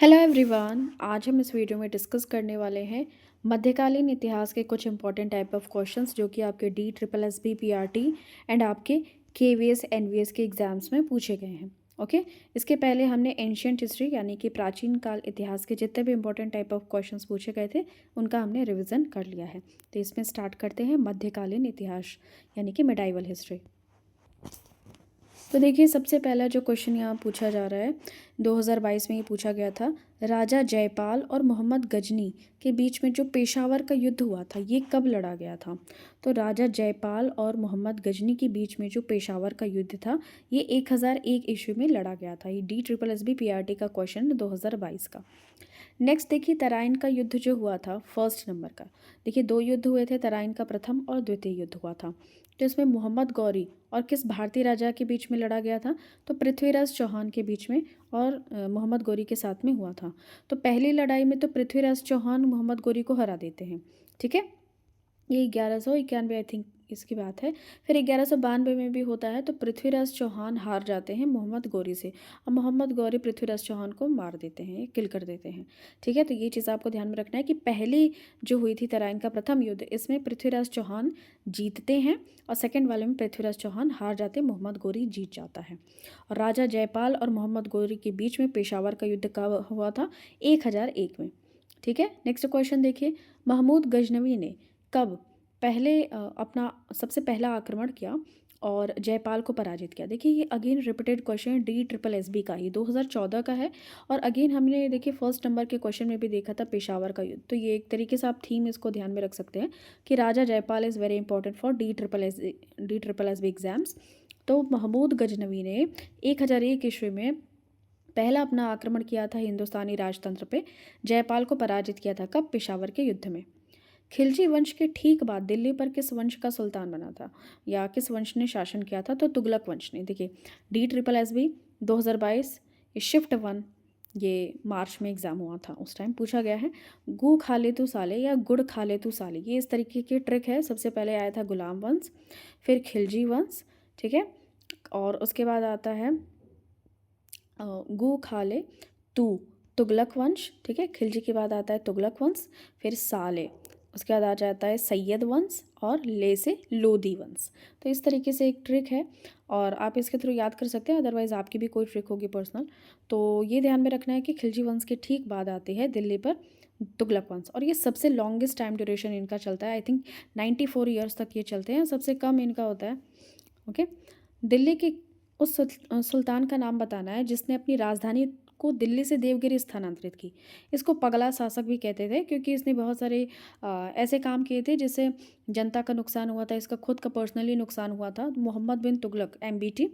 Hello everyone. आज हम इस वीडियो में डिस्कस करने वाले हैं मध्यकालीन इतिहास के कुछ इंपॉर्टेंट टाइप ऑफ क्वेश्चंस जो कि आपके DSSB PRT एंड आपके KVS NVS के एग्जाम्स में पूछे गए हैं। ओके, इसके पहले हमने एंशियंट हिस्ट्री यानी कि प्राचीन काल इतिहास के जितने भी इंपॉर्टेंट टाइप ऑफ क्वेश्चंस पूछे गए थे उनका हमने रिविज़न कर लिया है। तो इसमें स्टार्ट करते हैं मध्यकालीन इतिहास यानी कि मिडाइवल हिस्ट्री। तो देखिए, सबसे पहला जो क्वेश्चन यहाँ पूछा जा रहा है 2022 में ये पूछा गया था। राजा जयपाल और मोहम्मद गजनी के बीच में जो पेशावर का युद्ध हुआ था ये कब लड़ा गया था? तो राजा जयपाल और मोहम्मद गजनी के बीच में जो पेशावर का युद्ध था ये 1001 ईस्वी में लड़ा गया था। ये DSSB PRT का क्वेश्चन 2022 का। नेक्स्ट देखिए, तराइन का युद्ध जो हुआ था फर्स्ट नंबर का। देखिए, दो युद्ध हुए थे, तराइन का प्रथम और द्वितीय युद्ध हुआ था। तो इसमें मोहम्मद गौरी और किस भारतीय राजा के बीच में लड़ा गया था? तो पृथ्वीराज चौहान के बीच में और मोहम्मद गौरी के साथ में हुआ था। तो पहली लड़ाई में तो पृथ्वीराज चौहान मोहम्मद गौरी को हरा देते हैं। ठीक है, ये 1191 आई थिंक इसकी बात है। फिर 1192 में भी होता है, तो पृथ्वीराज चौहान हार जाते हैं मोहम्मद गौरी से और मोहम्मद गौरी पृथ्वीराज चौहान को मार देते हैं, किल कर देते हैं। ठीक है, तो ये चीज़ आपको ध्यान में रखना है कि पहली जो हुई थी तराइन का प्रथम युद्ध, इसमें पृथ्वीराज चौहान जीतते हैं और सेकेंड वाले में पृथ्वीराज चौहान हार जाते हैं, मोहम्मद गौरी जीत जाता है। और राजा जयपाल और मोहम्मद गौरी के बीच में पेशावर का युद्ध कब हुआ था? 1001 में। ठीक है, नेक्स्ट क्वेश्चन देखिए, महमूद गजनवी ने कब पहले अपना सबसे पहला आक्रमण किया और जयपाल को पराजित किया? देखिए, ये अगेन रिपीटेड क्वेश्चन DSSB का ही 2014 का है। और अगेन हमने देखिए फर्स्ट नंबर के क्वेश्चन में भी देखा था पेशावर का युद्ध। तो ये एक तरीके से आप थीम इसको ध्यान में रख सकते हैं कि Raja Jaipal is very important for DSSB exams. तो महमूद गजनवी ने 1001 ईस्वी में पहला अपना आक्रमण किया था हिंदुस्तानी राजतंत्र पे। जयपाल को पराजित किया था कब? पेशावर के युद्ध में। खिलजी वंश के ठीक बाद दिल्ली पर किस वंश का सुल्तान बना था या किस वंश ने शासन किया था? तो तुगलक वंश ने। देखिए, DSSB 2022 ये शिफ्ट 1 ये मार्च में एग्जाम हुआ था, उस टाइम पूछा गया है। गू खा ले तू साले या गुड़ खा ले तू साले, ये इस तरीके की ट्रिक है। सबसे पहले आया था गुलाम वंश, फिर खिलजी वंश। ठीक है, और उसके बाद आता है गू खा ले तू तुगलक वंश। ठीक है, खिलजी के बाद आता है तुगलक वंश, फिर साले, उसके बाद आ जाता है सैयद वंश और ले से लोदी वंश। तो इस तरीके से एक ट्रिक है और आप इसके थ्रू याद कर सकते हैं, अदरवाइज़ आपकी भी कोई ट्रिक होगी पर्सनल। तो ये ध्यान में रखना है कि खिलजी वंश के ठीक बाद आती है दिल्ली पर तुगलक वंश, और ये सबसे लॉन्गेस्ट टाइम ड्यूरेशन इनका चलता है। आई थिंक 94 ईयर्स तक ये चलते हैं, सबसे कम इनका होता है। ओके, दिल्ली के उस सुल्तान का नाम बताना है जिसने अपनी राजधानी को दिल्ली से देवगिरी स्थानांतरित की। इसको पगला शासक भी कहते थे क्योंकि इसने बहुत सारे ऐसे काम किए थे जिससे जनता का नुकसान हुआ था, इसका खुद का पर्सनली नुकसान हुआ था। मोहम्मद बिन तुगलक MBT,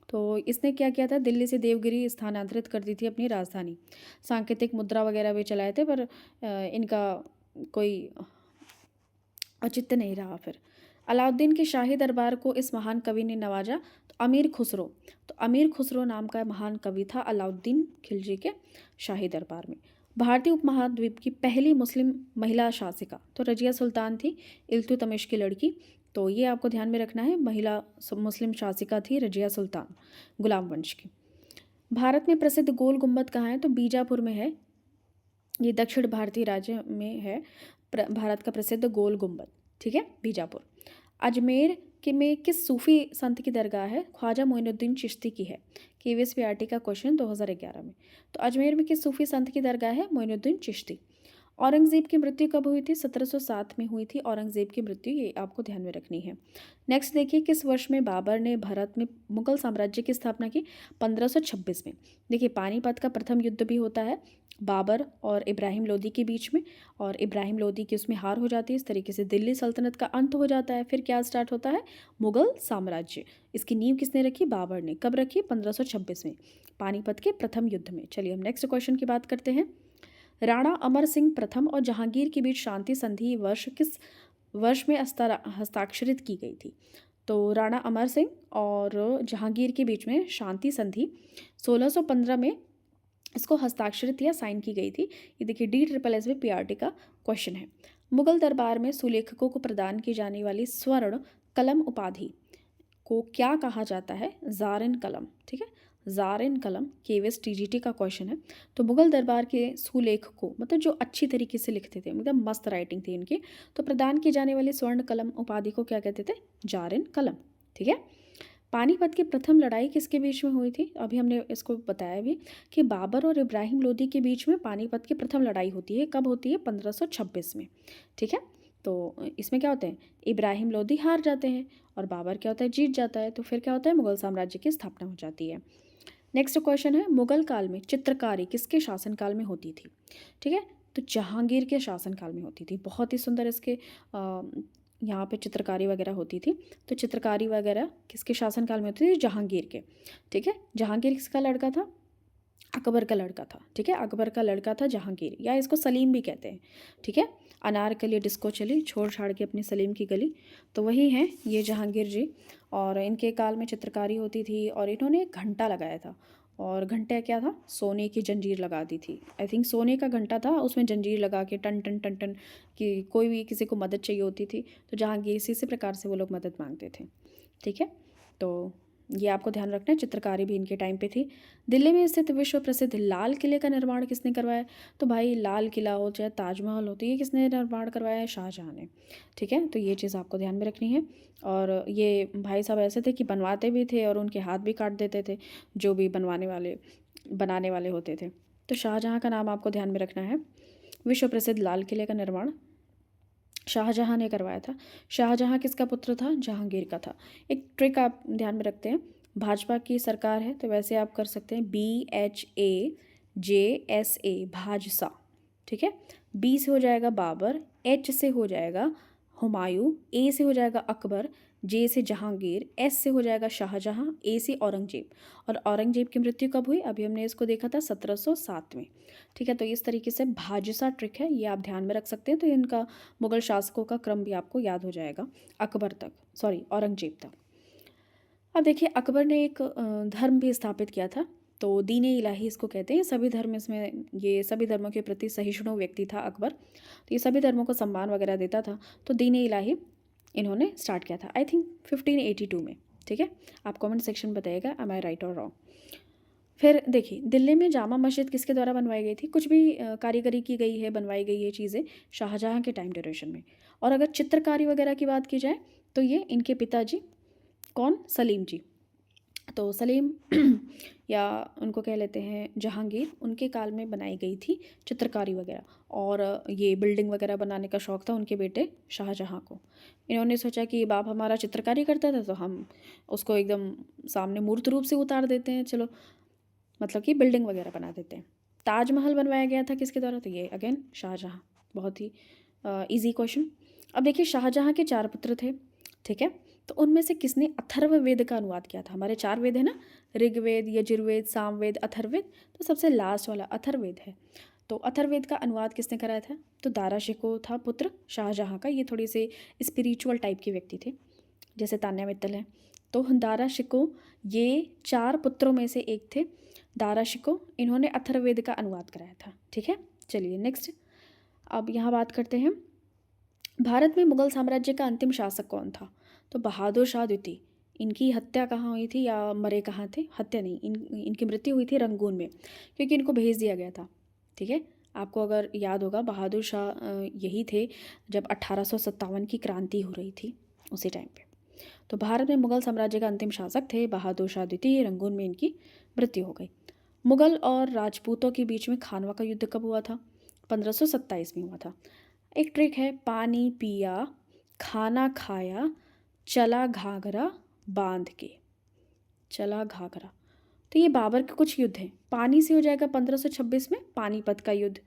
तो इसने क्या किया था? दिल्ली से देवगिरी स्थानांतरित कर दी थी अपनी राजधानी। सांकेतिक मुद्रा वगैरह भी चलाए थे, पर इनका कोई औचित्य नहीं रहा। फिर अलाउद्दीन के शाही दरबार को इस महान कवि ने नवाजा। तो अमीर खुसरो, तो अमीर खुसरो नाम का महान कवि था अलाउद्दीन खिलजी के शाही दरबार में। भारतीय उपमहाद्वीप की पहली मुस्लिम महिला शासिका तो रजिया सुल्तान थी, इल्तुतमिश की लड़की। तो ये आपको ध्यान में रखना है, महिला मुस्लिम शासिका थी रजिया सुल्तान, गुलाम वंश की। भारत में प्रसिद्ध गोल गुम्बद कहाँ है? तो बीजापुर में है। ये दक्षिण भारतीय राज्य में है भारत का प्रसिद्ध गोल गुम्बद। ठीक है, बीजापुर। अजमेर के में किस सूफी संत की दरगाह है? ख्वाजा मोइनुद्दीन चिश्ती की है। KVS PRT का क्वेश्चन 2011 में। तो अजमेर में किस सूफी संत की दरगाह है? मोइनुद्दीन चिश्ती। औरंगज़ेब की मृत्यु कब हुई थी? 1707 में हुई थी औरंगज़ेब की मृत्यु, ये आपको ध्यान में रखनी है। नेक्स्ट देखिए, किस वर्ष में बाबर ने भारत में मुगल साम्राज्य की स्थापना की? 1526 में। देखिए, पानीपत का प्रथम युद्ध भी होता है बाबर और इब्राहिम लोदी के बीच में, और इब्राहिम लोदी की उसमें हार हो जाती है। इस तरीके से दिल्ली सल्तनत का अंत हो जाता है। फिर क्या स्टार्ट होता है? मुगल साम्राज्य। इसकी नींव किसने रखी? बाबर ने। कब रखी? 1526 में, पानीपत के प्रथम युद्ध में। चलिए हम नेक्स्ट क्वेश्चन की बात करते हैं। राणा अमर सिंह प्रथम और जहांगीर के बीच शांति संधि वर्ष किस वर्ष में हस्ताक्षरित की गई थी? तो राणा अमर सिंह और जहांगीर के बीच में शांति संधि 1615 में इसको हस्ताक्षरित या साइन की गई थी। ये देखिए, DSSB PRT का क्वेश्चन है। मुगल दरबार में सुलेखकों को प्रदान की जाने वाली स्वर्ण कलम उपाधि को क्या कहा जाता है? जारिन कलम। ठीक है, जार इन कलम केवीएस टीजीटी का क्वेश्चन है। तो मुगल दरबार के सुलेखकों मतलब जो अच्छी तरीके से लिखते थे, मतलब मस्त राइटिंग थी इनकी, तो प्रदान की जाने वाली स्वर्ण कलम उपाधि को क्या कहते थे? जार इन कलम। ठीक है। पानीपत की प्रथम लड़ाई किसके बीच में हुई थी? अभी हमने इसको बताया भी कि बाबर और इब्राहिम लोदी के बीच में पानीपत की प्रथम लड़ाई होती है। कब होती है? 1526 में। ठीक है। तो इसमें क्या होता है? इब्राहिम लोदी हार जाते हैं और बाबर क्या होता है? जीत जाता है। तो फिर क्या होता है? मुगल साम्राज्य की स्थापना हो जाती है। नेक्स्ट क्वेश्चन है, मुगल काल में चित्रकारी किसके शासनकाल में होती थी? ठीक है। तो जहांगीर के शासनकाल में होती थी। बहुत ही सुंदर इसके यहाँ पे चित्रकारी वगैरह होती थी। तो चित्रकारी वगैरह किसके शासनकाल में होती थी? जहांगीर के। ठीक है। जहांगीर किसका लड़का था? अकबर का लड़का था। ठीक है। अकबर का लड़का था जहांगीर, या इसको सलीम भी कहते हैं। ठीक है। अनारकली डिस्को चली, छोड़ छाड़ के अपनी सलीम की गली, तो वही हैं ये जहांगीर जी। और इनके काल में चित्रकारी होती थी और इन्होंने एक घंटा लगाया था। और घंटा क्या था? सोने की जंजीर लगा दी थी। आई थिंक सोने का घंटा था, उसमें जंजीर लगा के टन टन टन टन कि कोई भी किसी को मदद चाहिए होती थी तो जहांगीर इसी प्रकार से वो लोग मदद मांगते थे। ठीक है। तो ये आपको ध्यान रखना है, चित्रकारी भी इनके टाइम पे थी। दिल्ली में स्थित विश्व प्रसिद्ध लाल किले का निर्माण किसने करवाया? तो भाई लाल किला हो चाहे ताजमहल हो, तो ये किसने निर्माण करवाया है? शाहजहाँ ने। ठीक है। तो ये चीज़ आपको ध्यान में रखनी है। और ये भाई साहब ऐसे थे कि बनवाते भी थे और उनके हाथ भी काट देते थे जो भी बनाने वाले होते थे। तो शाहजहाँ का नाम आपको ध्यान में रखना है। विश्व प्रसिद्ध लाल किले का निर्माण शाहजहाँ ने करवाया था। शाहजहाँ किसका पुत्र था? जहांगीर का था। एक ट्रिक आप ध्यान में रखते हैं, भाजपा की सरकार है तो वैसे आप कर सकते हैं BHAJSA, भाजसा। ठीक है। बी से हो जाएगा बाबर, H से हो जाएगा हुमायूं, A से हो जाएगा अकबर, J से जहांगीर, S से हो जाएगा शाहजहाँ, A से औरंगजेब। और औरंगजेब की मृत्यु कब हुई? अभी हमने इसको देखा था 1707 में। ठीक है। तो इस तरीके से भाजसा ट्रिक है, ये आप ध्यान में रख सकते हैं। तो इनका मुगल शासकों का क्रम भी आपको याद हो जाएगा अकबर तक, सॉरी औरंगजेब तक। अब देखिए अकबर ने एक धर्म भी स्थापित किया था, तो दीन इलाही इसको कहते हैं। सभी धर्म इसमें, ये सभी धर्मों के प्रति सहिष्णु व्यक्ति था अकबर, तो ये सभी धर्मों को सम्मान वगैरह देता था। तो दीन इलाही इन्होंने स्टार्ट किया था आई थिंक 1582 में। ठीक है। आप कमेंट सेक्शन बताइएगा एम आई राइट और रॉन्ग। फिर देखिए दिल्ली में जामा मस्जिद किसके द्वारा बनवाई गई थी? कुछ भी कारीगरी की गई है, बनवाई गई है चीज़ें शाहजहाँ के टाइम ड्यूरेशन में। और अगर चित्रकारी वगैरह की बात की जाए तो ये इनके पिताजी, कौन? सलीम जी। तो सलीम या उनको कह लेते हैं जहांगीर, उनके काल में बनाई गई थी चित्रकारी वगैरह। और ये बिल्डिंग वगैरह बनाने का शौक़ था उनके बेटे शाहजहाँ को। इन्होंने सोचा कि बाप हमारा चित्रकारी करता था तो हम उसको एकदम सामने मूर्त रूप से उतार देते हैं, चलो मतलब कि बिल्डिंग वगैरह बना देते हैं। ताजमहल बनवाया गया था किसके द्वारा? तो ये अगेन शाहजहाँ। बहुत ही इजी क्वेश्चन। अब देखिए शाहजहाँ के 4 पुत्र थे। ठीक है। तो उनमें से किसने अथर्ववेद का अनुवाद किया था? हमारे 4 वेद है ना, ऋग्वेद, यजुर्वेद, सामवेद, अथर्ववेद। तो सबसे लास्ट वाला अथर्ववेद है। तो अथर्ववेद का अनुवाद किसने कराया था? तो दारा शिकोह था पुत्र शाहजहाँ का। ये थोड़ी से स्पिरिचुअल टाइप के व्यक्ति थे, जैसे तान्या मित्तल है। तो दारा शिकोह ये 4 पुत्रों में से एक थे। दारा शिकोह, इन्होंने अथर्ववेद का अनुवाद कराया था। ठीक है। चलिए नेक्स्ट, अब यहाँ बात करते हैं भारत में मुगल साम्राज्य का अंतिम शासक कौन था? तो बहादुर शाह द्वितीय। इनकी हत्या कहाँ हुई थी या मरे कहाँ थे? हत्या नहीं, इनकी मृत्यु हुई थी रंगून में, क्योंकि इनको भेज दिया गया था। ठीक है। आपको अगर याद होगा बहादुर शाह यही थे जब 1857 की क्रांति हो रही थी उसी टाइम पे। तो भारत में मुगल साम्राज्य का अंतिम शासक थे बहादुर शाह द्वितीय। रंगून में इनकी मृत्यु हो गई। मुगल और राजपूतों के बीच में खानवा का युद्ध कब हुआ था? 1527 में हुआ था। एक ट्रिक है, पानी पिया, खाना खाया, चला घाघरा बांध के। चला घाघरा, तो ये बाबर के कुछ युद्ध हैं। पानी से हो जाएगा 1526 में पानीपत का युद्ध।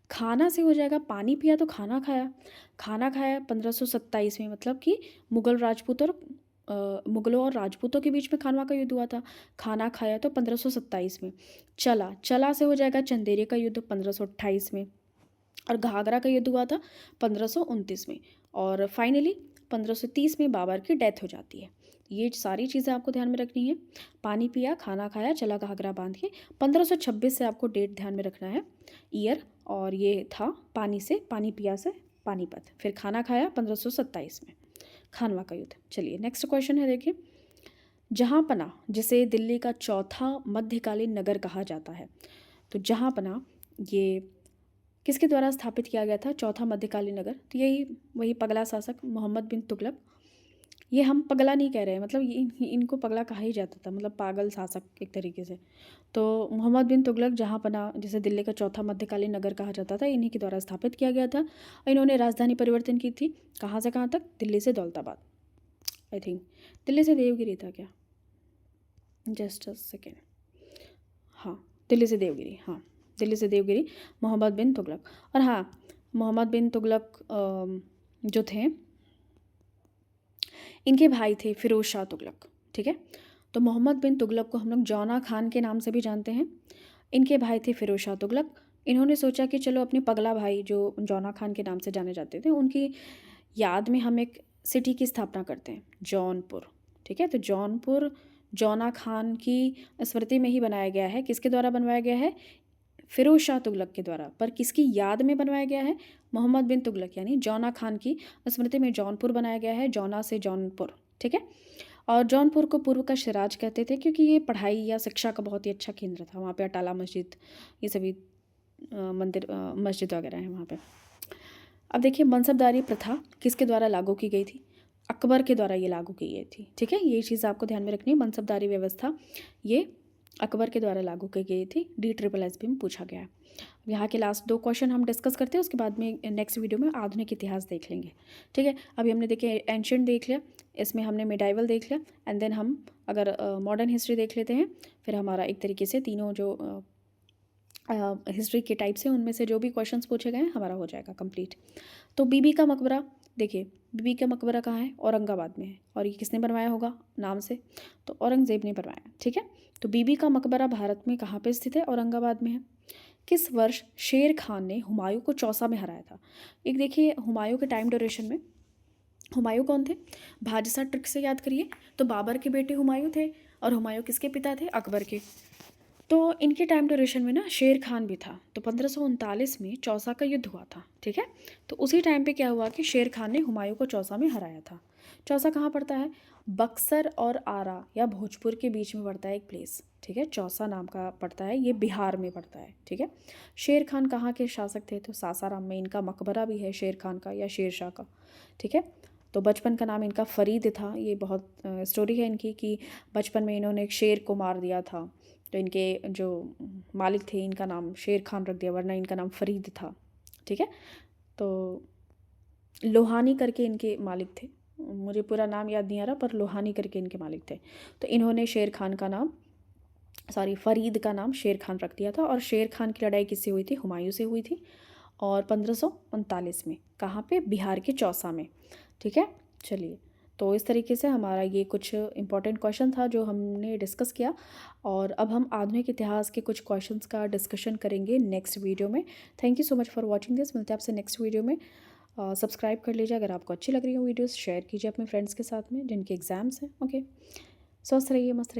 खाना से हो जाएगा पानी पिया तो खाना खाया। खाना खाया 1527 में, मतलब कि मुगलों और राजपूतों के बीच में खानवा का युद्ध हुआ था। खाना खाया तो 1527 में। चला से हो जाएगा चंदेरी का युद्ध 1528 में। और घाघरा का युद्ध हुआ था 1529 में। और फाइनली 1530 में बाबर की डेथ हो जाती है। ये सारी चीज़ें आपको ध्यान में रखनी है। पानी पिया, खाना खाया, चला घाघरा बांध के। 1526 से आपको डेट ध्यान में रखना है, ईयर। और ये था पानी पिया से पानीपत। फिर खाना खाया 1527 में, खानवा का युद्ध। चलिए नेक्स्ट क्वेश्चन है देखिए, जहाँपना जिसे दिल्ली का चौथा मध्यकालीन नगर कहा जाता है, तो जहाँपना ये किसके द्वारा स्थापित किया गया था, चौथा मध्यकालीन नगर? तो यही वही पगला शासक मोहम्मद बिन तुगलक। ये हम पगला नहीं कह रहे हैं, मतलब इनको पगला कहा ही जाता था, मतलब पागल शासक एक तरीके से। तो मोहम्मद बिन तुगलक जहाँपना जिसे दिल्ली का चौथा मध्यकालीन नगर कहा जाता था, इन्हीं के द्वारा स्थापित किया गया था। और इन्होंने राजधानी परिवर्तन की थी, कहाँ से कहाँ तक? दिल्ली से दौलताबाद। आई थिंक दिल्ली से देवगिरी था क्या, जस्ट अ सेकेंड। हाँ, दिल्ली से देवगिरी, हाँ दिल्ली से देवगिरी, मोहम्मद बिन तुगलक। और हाँ, मोहम्मद बिन तुगलक जो थे, इनके भाई थे फिरोज शाह तुगलक। ठीक है, तो मोहम्मद बिन तुगलक को हम लोग जौना खान के नाम से भी जानते हैं। इनके भाई थे फिरोज शाह तुगलक। इन्होंने सोचा कि चलो अपने पगला भाई जो जौना खान के नाम से जाने जाते थे, उनकी याद में हम एक सिटी की स्थापना करते हैं, जौनपुर। ठीक है, तो जौनपुर जौना खान की स्मृति में ही बनाया गया है। किसके द्वारा बनवाया गया है? फिरोज शाह तुगलक के द्वारा। पर किसकी याद में बनवाया गया है? मोहम्मद बिन तुगलक, यानी जौना खान की स्मृति में जौनपुर बनाया गया है, जौना से जौनपुर। ठीक है, और जौनपुर को पूर्व का शिराज कहते थे, क्योंकि ये पढ़ाई या शिक्षा का बहुत ही अच्छा केंद्र था। वहाँ पे अटाला मस्जिद, ये सभी मंदिर मस्जिद वगैरह हैं वहाँ पे। अब देखिए, मनसबदारी प्रथा किसके द्वारा लागू की गई थी? अकबर के द्वारा ये लागू की गई थी। ठीक है, ये चीज़ आपको ध्यान में रखनी है। मनसबदारी व्यवस्था ये अकबर के द्वारा लागू की गई थी। DSSB में पूछा गया है। यहाँ के लास्ट 2 क्वेश्चन हम डिस्कस करते हैं, उसके बाद में नेक्स्ट वीडियो में आधुनिक इतिहास देख लेंगे। ठीक है, अभी हमने देखे एंशिएंट देख लिया, इसमें हमने मिडाइवल देख लिया, एंड देन हम अगर मॉडर्न हिस्ट्री देख लेते हैं, फिर हमारा एक तरीके से तीनों जो हिस्ट्री के टाइप्स हैं उनमें से जो भी क्वेश्चंस पूछे गए हैं हमारा हो जाएगा कंप्लीट। तो बीबी का मकबरा, देखिए बीबी का मकबरा कहाँ है? औरंगाबाद में है। और ये किसने बनवाया होगा नाम से? तो औरंगज़ेब ने बनवाया। ठीक है, तो बीबी का मकबरा भारत में कहाँ पे स्थित है? औरंगाबाद में है। किस वर्ष शेर खान ने हुमायूं को चौसा में हराया था? एक देखिए, हुमायूं के टाइम ड्यूरेशन में, हुमायूं कौन थे? भाजसा ट्रिक से याद करिए, तो बाबर के बेटे हुमायूं थे, और हुमायूं किसके पिता थे? अकबर के। तो इनके टाइम ड्यूरेशन में ना शेर खान भी था। तो 1539 में चौसा का युद्ध हुआ था। ठीक है, तो उसी टाइम पे क्या हुआ कि शेर खान ने हुमायूं को चौसा में हराया था। चौसा कहाँ पड़ता है? बक्सर और आरा या भोजपुर के बीच में पड़ता है एक प्लेस। ठीक है, चौसा नाम का पड़ता है, ये बिहार में पड़ता है। ठीक है, शेर खान कहाँ के शासक थे? तो सासाराम में इनका मकबरा भी है शेर खान का या शेर शाह का। ठीक है, तो बचपन का नाम इनका फरीद था। ये बहुत स्टोरी है इनकी कि बचपन में इन्होंने एक शेर को मार दिया था, तो इनके जो मालिक थे इनका नाम शेर खान रख दिया, वरना इनका नाम फरीद था। ठीक है, तो लोहानी करके इनके मालिक थे, मुझे पूरा नाम याद नहीं आ रहा, पर लोहानी करके इनके मालिक थे। तो इन्होंने शेर खान का नाम, सॉरी फरीद का नाम शेर खान रख दिया था। और शेर खान की लड़ाई किससे हुई थी? हुमायूं से हुई थी, और 1539 में। कहाँ पे? बिहार के चौसा में। ठीक है, चलिए, तो इस तरीके से हमारा ये कुछ इंपॉर्टेंट क्वेश्चन था जो हमने डिस्कस किया। और अब हम आधुनिक इतिहास के कुछ क्वेश्चंस का डिस्कशन करेंगे नेक्स्ट वीडियो में। Thank you so much for watching this. मिलते हैं आपसे नेक्स्ट वीडियो में। सब्सक्राइब कर लीजिए अगर आपको अच्छी लग रही हो वीडियोस, शेयर कीजिए अपने फ्रेंड्स के साथ में जिनके एग्ज़ाम्स हैं। ओके, स्वस्थ रहिए, मस्त रहिए।